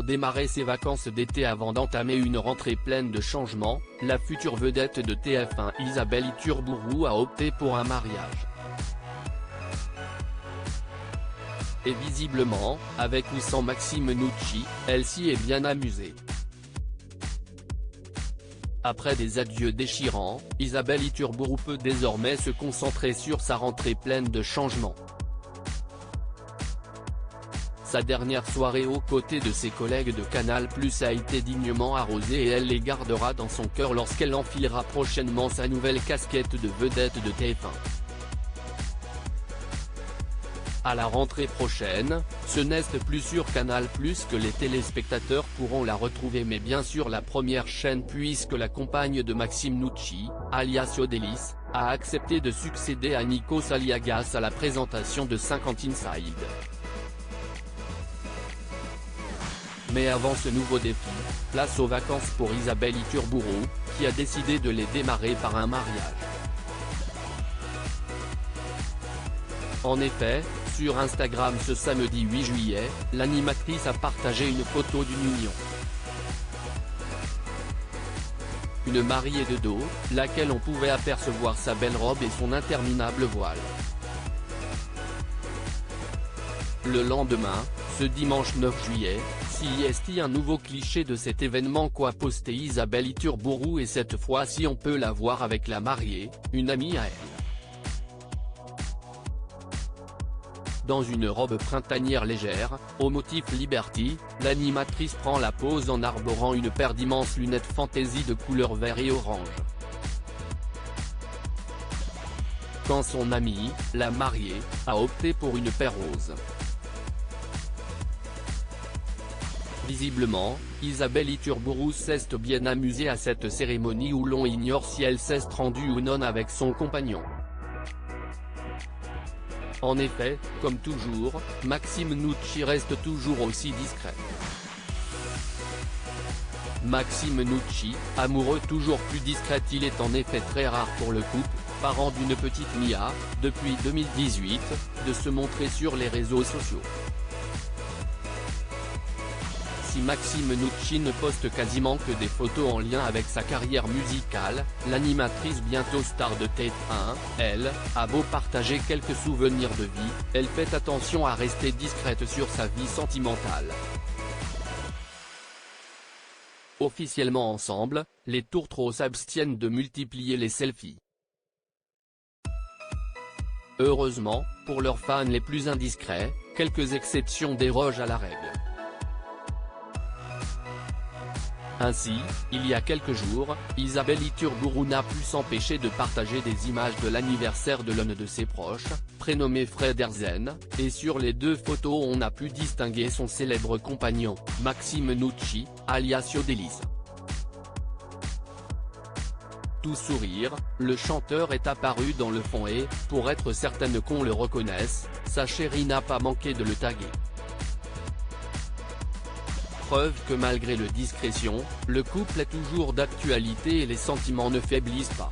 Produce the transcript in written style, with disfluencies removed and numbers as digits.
démarrer ses vacances d'été avant d'entamer une rentrée pleine de changements, la future vedette de TF1 Isabelle Iturburu a opté pour un mariage. Et visiblement, avec ou sans Maxime Nucci, elle s'y est bien amusée. Après des adieux déchirants, Isabelle Iturburu peut désormais se concentrer sur sa rentrée pleine de changements. Sa dernière soirée aux côtés de ses collègues de Canal+ a été dignement arrosée et elle les gardera dans son cœur lorsqu'elle enfilera prochainement sa nouvelle casquette de vedette de TF1. À la rentrée prochaine, ce n'est plus sur Canal+ que les téléspectateurs pourront la retrouver mais bien sûr la première chaîne puisque la compagne de Maxime Nucci, alias Yodelis, a accepté de succéder à Nikos Aliagas à la présentation de 50 Inside. Mais avant ce nouveau défi, place aux vacances pour Isabelle Iturburu, qui a décidé de les démarrer par un mariage. En effet, sur Instagram ce samedi 8 juillet, l'animatrice a partagé une photo d'une union. Une mariée de dos, laquelle on pouvait apercevoir sa belle robe et son interminable voile. Le lendemain, ce dimanche 9 juillet, CIST un nouveau cliché de cet événement qu'a posté Isabelle Iturburu et cette fois-ci on peut la voir avec la mariée, une amie à elle. Dans une robe printanière légère, au motif Liberty, l'animatrice prend la pose en arborant une paire d'immenses lunettes fantaisie de couleur vert et orange. Quand son amie, la mariée, a opté pour une paire rose. Visiblement, Isabelle Iturburu s'est bien amusée à cette cérémonie où l'on ignore si elle s'est rendue ou non avec son compagnon. En effet, comme toujours, Maxime Nucci reste toujours aussi discret. Maxime Nucci, amoureux toujours plus discret, il est en effet très rare pour le couple, parent d'une petite Mia, depuis 2018, de se montrer sur les réseaux sociaux. Si Maxime Nucci ne poste quasiment que des photos en lien avec sa carrière musicale, l'animatrice bientôt star de TF1, elle, a beau partager quelques souvenirs de vie, elle fait attention à rester discrète sur sa vie sentimentale. Officiellement ensemble, les tourtereaux s'abstiennent de multiplier les selfies. Heureusement, pour leurs fans les plus indiscrets, quelques exceptions dérogent à la règle. Ainsi, il y a quelques jours, Isabelle Iturburu n'a pu s'empêcher de partager des images de l'anniversaire de l'un de ses proches, prénommé Fred Herzen, et sur les deux photos on a pu distinguer son célèbre compagnon, Maxime Nucci, alias Yodelis. Tout sourire, le chanteur est apparu dans le fond et, pour être certaine qu'on le reconnaisse, sa chérie n'a pas manqué de le taguer. Preuve que malgré le discrétion, le couple est toujours d'actualité et les sentiments ne faiblissent pas.